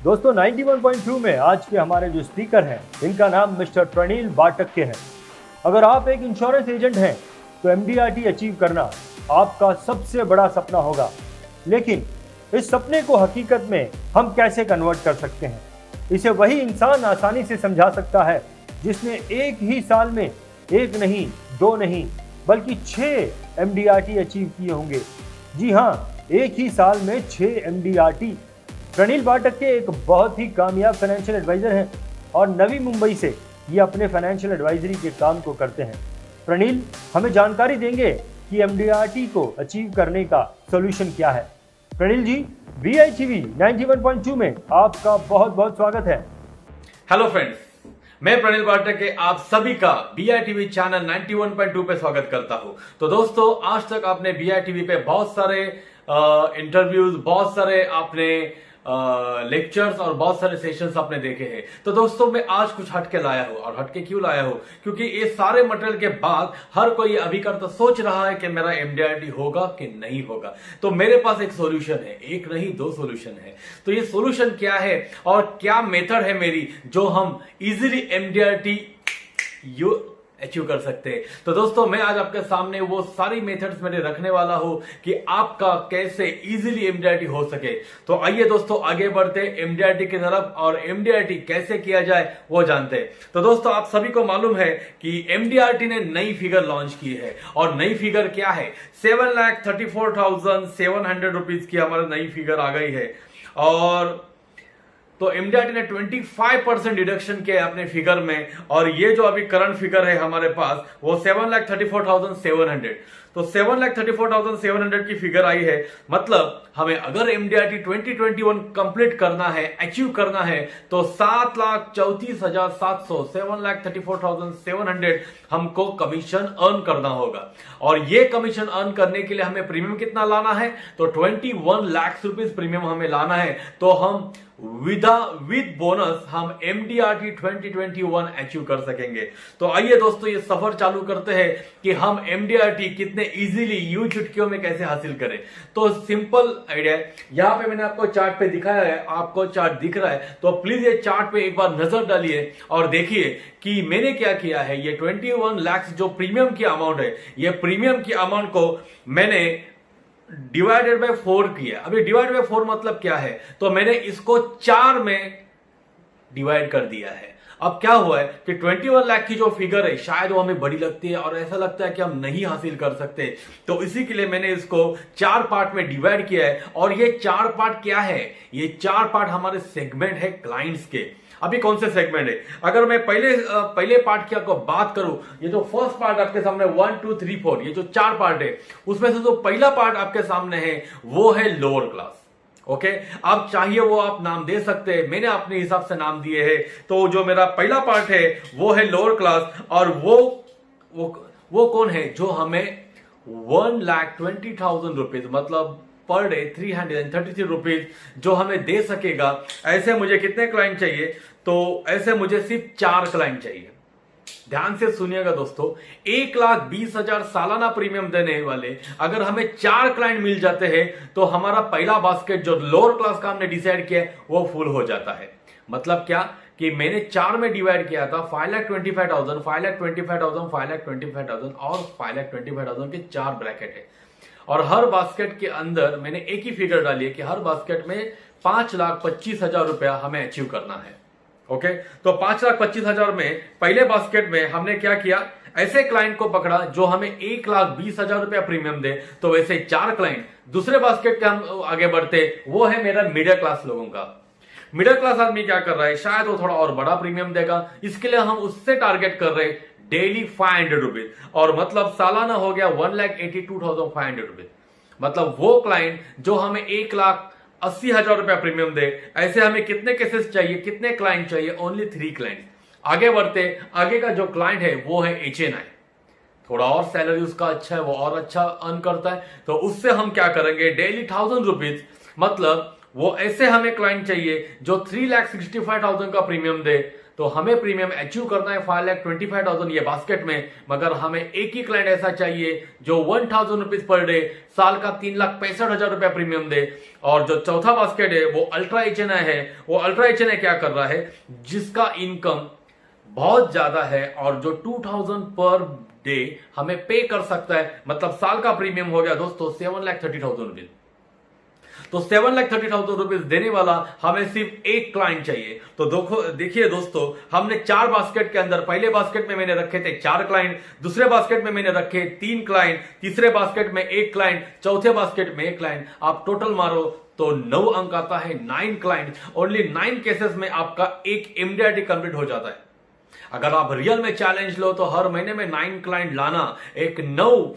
दोस्तों 91.2 में आज के हमारे जो स्पीकर हैं इनका नाम मिस्टर प्रणील बाटक्के है। अगर आप एक इंश्योरेंस एजेंट हैं तो एमडीआरटी अचीव करना आपका सबसे बड़ा सपना होगा, लेकिन इस सपने को हकीकत में हम कैसे कन्वर्ट कर सकते हैं, इसे वही इंसान आसानी से समझा सकता है जिसने एक ही साल में एक नहीं, दो नहीं, बल्कि 6 एमडीआरटी अचीव किए होंगे। जी हाँ, एक ही साल में 6 एमडीआरटी। प्रणील बाटक्के एक बहुत ही कामयाब फाइनेंशियल एडवाइजर हैं और नवी मुंबई से ये अपने फाइनेंशियल एडवाइजरी के काम को करते हैं। प्रणील हमें जानकारी देंगे कि एमडीआरटी को अचीव करने का सोल्यूशन क्या है। प्रणील जी, BITV 91.2 में आपका बहुत बहुत स्वागत है। हेलो फ्रेंड्स, मैं प्रणील बाटक्के आप सभी का BITV चैनल 91.2 पे स्वागत करता हूं। तो दोस्तों, आज तक आपने BITV पे बहुत सारे इंटरव्यूज, बहुत सारे आपने लेक्चर्स और बहुत सारे सेशंस आपने देखे हैं। तो दोस्तों, मैं आज कुछ हटके लाया हूं। और हटके क्यों लाया हूं? क्योंकि ये सारे मटेरियल के बाद हर कोई अभी कर तो सोच रहा है कि मेरा एमडीआरटी होगा कि नहीं होगा। तो मेरे पास एक सॉल्यूशन है, एक नहीं 2 सॉल्यूशन है। तो ये सॉल्यूशन क्या है और क्या मेथड है मेरी जो हम इजीली एमडीआरटी अचीव कर सकते हैं। तो दोस्तों, मैं आज आपके सामने वो सारी मेथड्स मैंने रखने वाला हूं कि आपका कैसे इजीली एमडीआरटी हो सके। तो आइए दोस्तों, आगे बढ़ते एमडीआरटी की तरफ और एमडीआरटी कैसे किया जाए वो जानते हैं। तो दोस्तों, आप सभी को मालूम है कि एमडीआरटी ने नई फिगर लॉन्च की है और नई फिगर क्या है? 7,34,700 रुपीज की हमारी नई फिगर आ गई है। और तो एमडीआरटी ने 25% डिडक्शन किया अपने फिगर में, और ये जो अभी करंट फिगर है हमारे पास वो 7,34,700। तो 7,34,700 की फिगर आई है। मतलब हमें अगर एमडीआरटी 2021 कंप्लीट करना है, अचीव करना है, तो 7,34,700 7,34,700 हमको कमीशन अर्न करना होगा। और ये कमीशन अर्न करने के लिए हमें प्रीमियम कितना लाना है? तो 21 लाख रुपीज प्रीमियम हमें लाना है। तो हम विद बोनस हम एमडीआरटी 2021 अचीव कर सकेंगे। तो आइए दोस्तों, ये सफर चालू करते हैं कि हम एमडीआरटी कितने इजीली यूं चुटकियों में कैसे हासिल करें। तो सिंपल आइडिया है। यहां पे मैंने आपको चार्ट पे दिखाया है, आपको चार्ट दिख रहा है, तो प्लीज ये चार्ट पे एक बार नजर डालिए और देखिए कि मैंने क्या किया है। ये 21 लाख जो प्रीमियम की अमाउंट है, ये प्रीमियम की अमाउंट को मैंने डिवाइडेड बाय 4 किया। अभी डिवाइड बाय 4 मतलब क्या है? तो मैंने इसको 4 में डिवाइड कर दिया है। अब क्या हुआ है कि 21 लाख की जो फिगर है शायद वो हमें बड़ी लगती है और ऐसा लगता है कि हम नहीं हासिल कर सकते। तो इसी के लिए मैंने इसको 4 पार्ट में डिवाइड किया है। और ये 4 पार्ट क्या है? ये 4 पार्ट हमारे सेगमेंट है क्लाइंट्स के। अभी कौन से सेगमेंट है? अगर मैं पहले पार्ट की आपको बात करूं, ये जो फर्स्ट पार्ट आपके सामने 1 2 3 4 ये जो 4 पार्ट है, उसमें से जो पहला पार्ट आपके सामने है वो है लोअर क्लास। ओके, आप चाहिए वो आप नाम दे सकते हैं, मैंने अपने हिसाब से नाम दिए हैं। तो जो मेरा पहला पार्ट है वो है लोअर क्लास। और वो कौन है? जो हमें 1,20,000 रुपीज मतलब पर डे 333 रुपीज जो हमें दे सकेगा। ऐसे मुझे कितने क्लाइंट चाहिए? तो ऐसे मुझे सिर्फ 4 क्लाइंट चाहिए। ध्यान से सुनिएगा दोस्तों, 1,20,000 सालाना प्रीमियम देने वाले अगर हमें 4 क्लाइंट मिल जाते हैं तो हमारा पहला बास्केट जो लोअर क्लास का हमने डिसाइड किया वो फुल हो जाता है। मतलब क्या कि मैंने 4 में डिवाइड किया था 5,25,000, 5,25,000, 5,25,000 और 5,25,000 के 4 ब्रैकेट है। और हर बास्केट के अंदर मैंने एक ही फिगर डाली है कि हर बास्केट में 5,25,000 रुपया हमें अचीव करना है। ओके, तो 5,25,000 में पहले बास्केट में हमने क्या किया? ऐसे क्लाइंट को पकड़ा जो हमें 1,20,000 रुपया प्रीमियम दे। तो वैसे 4 क्लाइंट। दूसरे बास्केट के हम आगे बढ़ते, वो है मेरा मिडिल क्लास लोगों का। मिडिल क्लास आदमी क्या कर रहा है? शायद वो थोड़ा और बड़ा प्रीमियम देगा, इसके लिए हम उससे टारगेट कर रहे हैं डेली 500 रुपीज। और मतलब सालाना हो गया 1,82,500 रुपीज। मतलब वो क्लाइंट जो हमें 1,80,000 रुपया प्रीमियम दे। ऐसे हमें कितने केसेस चाहिए, कितने क्लाइंट चाहिए? Only 3 client. आगे बढ़ते, आगे का जो क्लाइंट है वो है HNI। थोड़ा और सैलरी उसका अच्छा है, वो और अच्छा अर्न करता है, तो उससे हम क्या करेंगे? Daily 1,000 rupees. मतलब वो ऐसे हमें क्लाइंट चाहिए जो 3,65,000 का प्रीमियम दे। तो हमें प्रीमियम अचीव करना है 5,25,000 ये बास्केट में, मगर हमें एक ही क्लाइंट ऐसा चाहिए जो 1,000 रुपीज पर डे साल का 3,65,000 रुपया प्रीमियम दे। और जो चौथा बास्केट है वो अल्ट्रा एचएनआई है। वो अल्ट्रा एचएनआई क्या कर रहा है, जिसका इनकम बहुत ज्यादा है और जो 2,000 पर डे हमें पे कर सकता है, मतलब साल का प्रीमियम हो गया दोस्तों 7,30,000 रुपीज। तो 7,30,000 रुपीज देने वाला हमें सिर्फ एक क्लाइंट चाहिए। तो देखिए दोस्तों, हमने 4 बास्केट के अंदर, पहले बास्केट में मैंने रखे थे 4 क्लाइंट, दूसरे बास्केट में मैंने रखे 3 क्लाइंट, तीसरे बास्केट में 1 क्लाइंट, चौथे बास्केट में 1 क्लाइंट। आप टोटल मारो तो 9 अंक आता है, 9 क्लाइंट। ओनली 9 केसेस में आपका एक एमडीआरटी कंप्लीट हो जाता है। अगर आप रियल में चैलेंज लो तो हर महीने में 9 क्लाइंट लाना, एक 9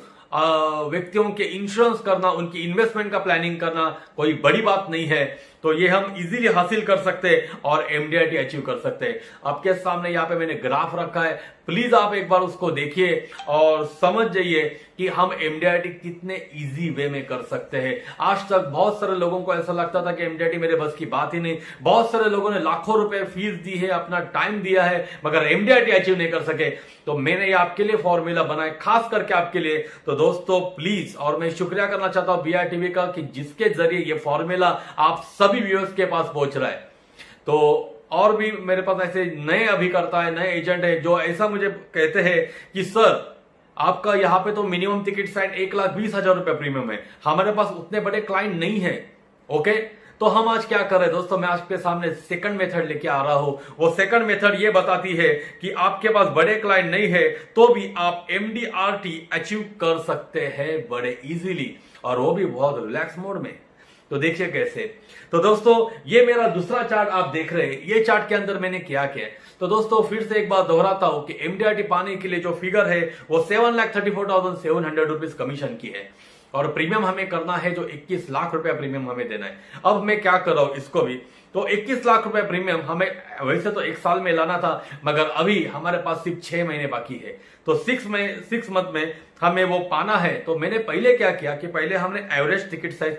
व्यक्तियों के इंश्योरेंस करना, उनकी इन्वेस्टमेंट का प्लानिंग करना कोई बड़ी बात नहीं है। तो ये हम इजीली हासिल कर सकते हैं और एमडीआरटी अचीव कर सकते हैं। आपके सामने यहाँ पे मैंने ग्राफ रखा है, प्लीज आप एक बार उसको देखिए और समझ जाइए कि हम एमडीआरटी कितने इजी वे में कर सकते हैं। आज तक बहुत सारे लोगों को ऐसा लगता था कि एमडीआरटी मेरे बस की बात ही नहीं। बहुत सारे लोगों ने लाखों रुपए फीस दी है, अपना टाइम दिया है, मगर एमडीआरटी अचीव नहीं कर सके। तो मैंने ये आपके लिए फॉर्मूला बनाया, खास करके आपके लिए। तो दोस्तों प्लीज, और मैं शुक्रिया करना चाहता हूं बीआरटीवी का कि जिसके जरिए ये फॉर्मूला आप सभी व्यूअर्स के पास पहुंच रहा है। तो और भी मेरे पास ऐसे नए अभिकर्ता है, नए एजेंट है जो ऐसा मुझे कहते हैं कि सर आपका यहाँ पे तो मिनिमम टिकट साइज 1,20,000 रुपए प्रीमियम है, हमारे पास उतने बड़े क्लाइंट नहीं है। ओके, तो हम आज क्या कर रहे हैं दोस्तों, मैं आपके सामने सेकंड मेथड लेके आ रहा हूं। वो सेकंड मेथड ये बताती है कि आपके पास बड़े क्लाइंट नहीं है तो भी आप एमडीआरटी अचीव कर सकते हैं बड़े इजीली, और वो भी बहुत रिलैक्स मोड में। तो देखिए कैसे। तो दोस्तों ये मेरा दूसरा चार्ट आप देख रहे हैं। ये चार्ट के अंदर मैंने क्या किया है, तो दोस्तों फिर से एक बार दोहराता हूं कि एमडीआरटी पाने के लिए जो फिगर है वो 7,34,700 रुपीज कमीशन की है, और प्रीमियम हमें करना है जो 21 लाख रुपया प्रीमियम हमें देना है। अब मैं क्या कर रहा हूं इसको भी, तो 21 लाख रुपया प्रीमियम हमें वैसे तो 1 साल में लाना था, मगर अभी हमारे पास सिर्फ 6 महीने बाकी है। तो 6 मंथ में हमें वो पाना है। तो मैंने पहले क्या किया कि पहले हमने एवरेज टिकट साइज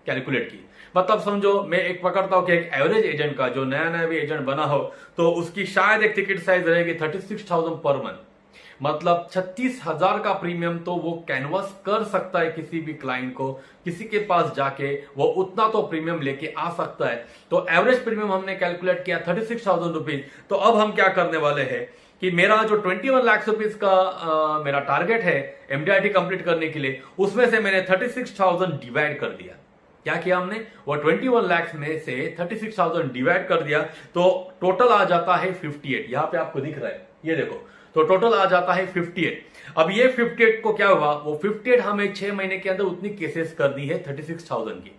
कैलकुलेट की। मतलब समझो मैं एक पकड़ता हूं कि एक एवरेज एजेंट का, जो नया नया भी एजेंट बना हो, तो उसकी शायद एक टिकट साइज रहेगी 36,000 पर मंथ, मतलब 36,000 का प्रीमियम तो वो कैनवस कर सकता है किसी भी क्लाइंट को, किसी के पास जाके वो उतना तो प्रीमियम लेके आ सकता है। तो एवरेज प्रीमियम हमने कैलकुलेट किया 36,000 रुपीज। तो अब हम क्या करने वाले हैं कि मेरा जो 21 लाख रुपीज का मेरा टारगेट है एमडीआरटी कंप्लीट करने के लिए, उसमें से मैंने 36,000 डिवाइड कर दिया। क्या किया हमने, वो 21 लाख में से 36,000 डिवाइड कर दिया, तो टोटल आ जाता है 58। यहां पे आपको दिख रहा है, ये देखो, तो टोटल आ जाता है 58। अब ये 58 को क्या हुआ, वो 58 हमें 6 महीने के अंदर उतनी केसेस कर दी है 36,000 की।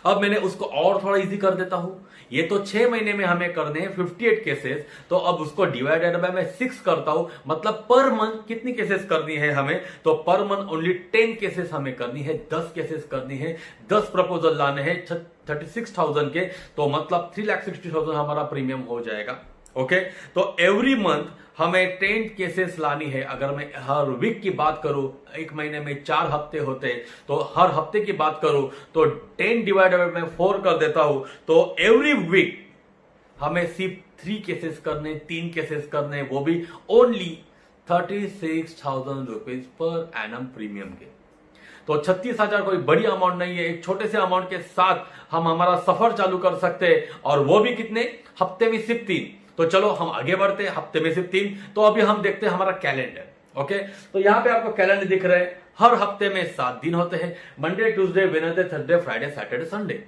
अब मैंने उसको और थोड़ा इजी कर देता हूं, ये तो 6 महीने में हमें करने हैं 58 केसेस, तो अब उसको डिवाइडेड बाय मैं 6 करता हूं, मतलब पर मंथ कितनी केसेस करनी है हमें, तो पर मंथ ओनली 10 केसेस हमें करनी है, 10 केसेस करनी है, 10 प्रपोजल लाने हैं 36,000 के, तो मतलब 3,60,000 हमारा प्रीमियम हो जाएगा। ओके, तो एवरी मंथ हमें 10 केसेस लानी है। अगर मैं हर वीक की बात करूं, एक महीने में 4 हफ्ते होते, तो हर हफ्ते की बात करूं तो 10 डिवाइडेड बाय 4 कर देता हूं, तो एवरी वीक हमें सिर्फ 3 केसेस करने, 3 केसेस करने, वो भी only 36,000 rupees per annum premium के। तो 36,000 कोई बड़ी अमाउंट नहीं है। एक छोटे से अमाउंट के साथ हम हमारा सफर चालू कर सकते हैं, और वो भी कितने, हफ्ते में सिर्फ 3। तो चलो हम आगे बढ़ते हैं, हफ्ते में सिर्फ 3। तो अभी हम देखते हैं हमारा कैलेंडर। ओके, तो यहां पे आपको कैलेंडर दिख रहा है। हर हफ्ते में 7 दिन होते हैं, Monday, Tuesday, Wednesday, Thursday, Friday, Saturday, Sunday.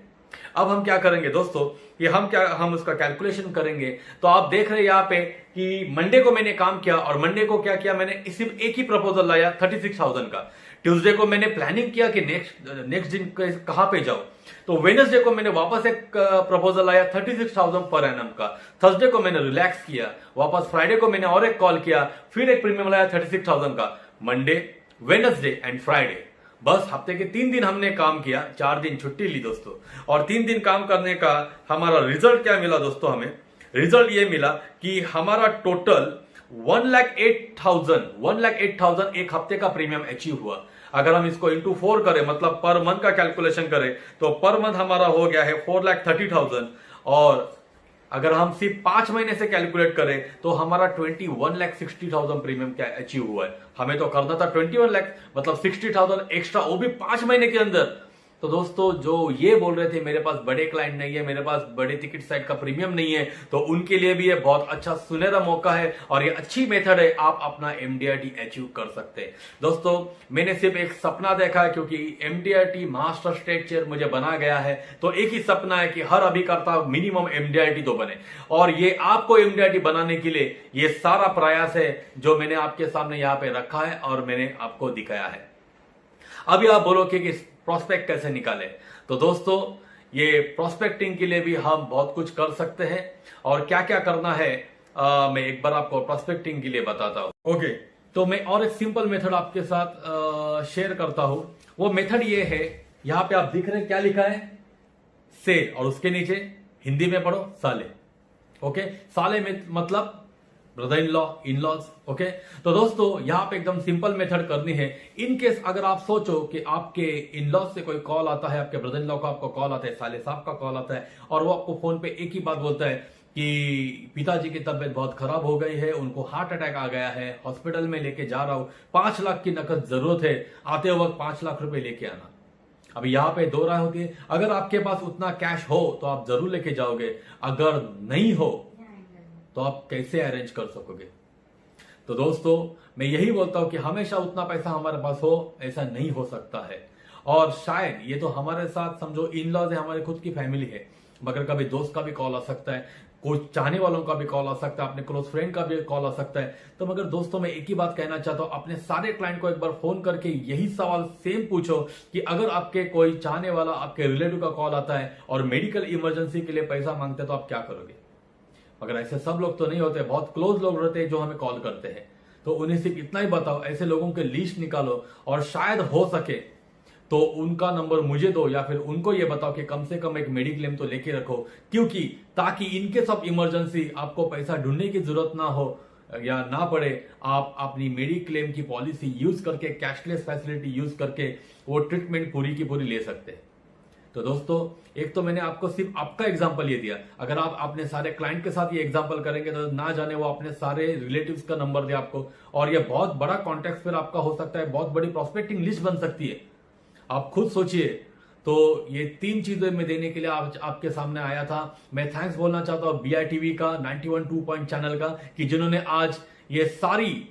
अब हम क्या करेंगे दोस्तों, कि हम उसका कैलकुलेशन करेंगे। तो आप देख रहे हैं यहाँ पे कि मंडे को मैंने काम किया, और मंडे को क्या किया मैंने, सिर्फ एक ही प्रपोजल लाया 36,000 का। ट्यूसडे को मैंने प्लानिंग किया कि नेक्स्ट दिन कहां पे जाऊं, तो वेडनेसडे को मैंने वापस एक प्रपोजल आया 36,000 पर एनम का। थर्सडे को मैंने रिलैक्स किया, वापस फ्राइडे को मैंने और एक कॉल किया, फिर एक प्रीमियम लाया 36,000 का। मंडे, वेडनेसडे एंड फ्राइडे, बस हफ्ते के 3 दिन हमने काम किया, 4 दिन छुट्टी ली दोस्तों। और 3 दिन काम करने का हमारा रिजल्ट क्या मिला दोस्तों, हमें रिजल्ट ये मिला कि हमारा टोटल 1,08,000 एक हफ्ते का प्रीमियम अचीव हुआ। अगर हम इसको इंटू 4 करें, मतलब पर मंथ का कैलकुलेशन करें, तो पर मंथ हमारा हो गया है 4,30,000, और अगर हम सिर्फ 5 महीने से कैलकुलेट करें तो हमारा 21,60,000 प्रीमियम क्या अचीव हुआ है। हमें तो करना था 21 लाख, मतलब 60,000 एक्स्ट्रा, वो भी 5 महीने के अंदर। तो दोस्तों जो ये बोल रहे थे मेरे पास बड़े क्लाइंट नहीं है, मेरे पास बड़े टिकट साइज का प्रीमियम नहीं है, तो उनके लिए भी ये बहुत अच्छा सुनहरा मौका है और ये अच्छी मेथड है, आप अपना MDRT अचीव कर सकते हैं। दोस्तों मैंने सिर्फ एक सपना देखा है, क्योंकि MDRT महाराष्ट्र स्टेट चेयर मुझे बना गया है, तो एक ही सपना है कि हर अभिकर्ता मिनिमम MDRT तो बने, और ये आपको MDRT बनाने के लिए ये सारा प्रयास है जो मैंने आपके सामने यहाँ पे रखा है और मैंने आपको दिखाया है। अभी आप बोलोगे कि प्रोस्पेक्ट कैसे निकाले, तो दोस्तों ये प्रोस्पेक्टिंग के लिए भी हम बहुत कुछ कर सकते हैं, और क्या क्या करना है मैं एक बार आपको प्रोस्पेक्टिंग के लिए बताता हूं। ओके, तो मैं और एक सिंपल मेथड आपके साथ शेयर करता हूं। वो मेथड ये है, यहां पे आप दिख रहे हैं क्या लिखा है, सेल, और उसके नीचे हिंदी में पढ़ो साले। ओके, साले में मतलब brother in law, in laws. Okay, तो दोस्तों यहां पे एकदम सिंपल मेथड करनी है। इन केस अगर आप सोचो कि आपके इन लॉज से कोई कॉल आता है, आपके ब्रदर इन लॉ का आपको कॉल आता है, साले साहब का कॉल आता है, और वो आपको फोन पे एक ही बात बोलता है कि पिताजी की तबीयत बहुत खराब हो गई है, उनको हार्ट अटैक आ गया है, हॉस्पिटल में लेके जा रहा हूं, 5 लाख की नकद जरूरत है, आते वक्त 5 लाख रुपए लेके आना। अभी यहाँ पे 2 राय होती है, अगर आपके पास उतना कैश हो तो आप जरूर लेके जाओगे, अगर नहीं हो तो आप कैसे अरेंज कर सकोगे। तो दोस्तों मैं यही बोलता हूं कि हमेशा उतना पैसा हमारे पास हो, ऐसा नहीं हो सकता है। और शायद ये तो हमारे साथ समझो इन लॉज है, हमारे खुद की फैमिली है, मगर कभी दोस्त का भी कॉल आ सकता है, कुछ चाहने वालों का भी कॉल आ सकता है, अपने क्लोज फ्रेंड का भी कॉल आ सकता है। तो मगर दोस्तों मैं एक ही बात कहना चाहता हूं, अपने सारे क्लाइंट को एक बार फोन करके यही सवाल सेम पूछो कि अगर आपके कोई चाहने वाला, आपके रिलेटिव का कॉल आता है और मेडिकल इमरजेंसी के लिए पैसा मांगते हैं, तो आप क्या करोगे। मगर ऐसे सब लोग तो नहीं होते, बहुत क्लोज लोग रहते हैं जो हमें कॉल करते हैं, तो उन्हें सिर्फ इतना ही बताओ, ऐसे लोगों के लिस्ट निकालो, और शायद हो सके तो उनका नंबर मुझे दो, या फिर उनको ये बताओ कि कम से कम एक मेडिक्लेम तो लेके रखो, क्योंकि ताकि इनके सब इमरजेंसी आपको पैसा ढूंढने की जरूरत ना हो या ना पड़े, आप अपनी मेडिक्लेम की पॉलिसी यूज करके, कैशलेस फैसिलिटी यूज करके वो ट्रीटमेंट पूरी की पूरी ले सकते हैं। तो दोस्तों एक तो मैंने आपको सिर्फ आपका एग्जांपल ये दिया, अगर आप अपने सारे क्लाइंट के साथ ये एग्जांपल करेंगे तो ना जाने वो अपने सारे रिलेटिव्स का नंबर दे आपको, और ये बहुत बड़ा कॉन्टेक्ट फिर आपका हो सकता है, बहुत बड़ी प्रोस्पेक्टिंग लिस्ट बन सकती है। आप खुद सोचिए। तो ये 3 चीजें मैं देने के लिए आपके सामने आया था। मैं थैंक्स बोलना चाहता हूँ BITV का 91.2 पॉइंट चैनल का, कि जिन्होंने आज ये सारी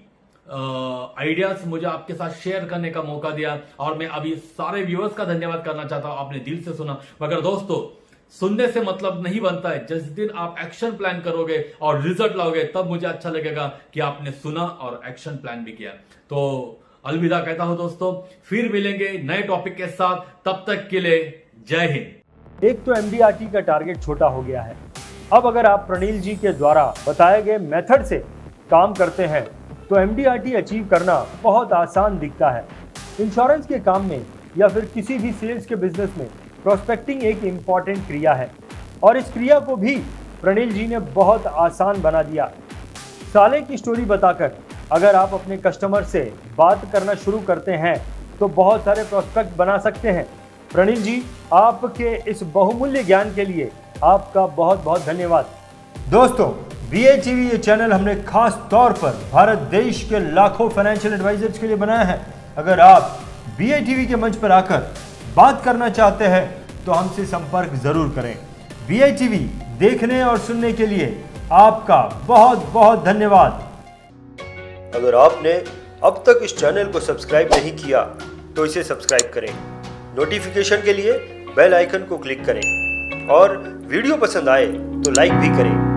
आइडियाज मुझे आपके साथ शेयर करने का मौका दिया, और मैं अभी सारे व्यूअर्स का धन्यवाद करना चाहता हूं, आपने दिल से सुना। मगर दोस्तों सुनने से मतलब नहीं बनता है, जिस दिन आप एक्शन प्लान करोगे और रिजल्ट लाओगे तब मुझे अच्छा लगेगा कि आपने सुना और एक्शन प्लान भी किया। तो अलविदा कहता हूं दोस्तों, फिर मिलेंगे नए टॉपिक के साथ, तब तक के लिए जय हिंद। एक तो MDRT का टारगेट छोटा हो गया है, अब अगर आप प्रणील जी के द्वारा बताए गए मेथड से काम करते हैं तो MDRT अचीव करना बहुत आसान दिखता है। इंश्योरेंस के काम में या फिर किसी भी सेल्स के बिजनेस में प्रोस्पेक्टिंग एक इम्पॉर्टेंट क्रिया है, और इस क्रिया को भी प्रणील जी ने बहुत आसान बना दिया। साले की स्टोरी बताकर अगर आप अपने कस्टमर से बात करना शुरू करते हैं तो बहुत सारे प्रोस्पेक्ट बना सकते हैं। प्रणील जी आपके इस बहुमूल्य ज्ञान के लिए आपका बहुत बहुत धन्यवाद। दोस्तों BITV ये चैनल हमने खास तौर पर भारत देश के लाखों फाइनेंशियल एडवाइजर्स के लिए बनाया है। अगर आप BITV के मंच पर आकर बात करना चाहते हैं तो हमसे संपर्क जरूर करें। BITV देखने और सुनने के लिए आपका बहुत बहुत धन्यवाद। अगर आपने अब तक इस चैनल को सब्सक्राइब नहीं किया तो इसे सब्सक्राइब करें, नोटिफिकेशन के लिए बेल आइकन को क्लिक करें, और वीडियो पसंद आए तो लाइक भी करें।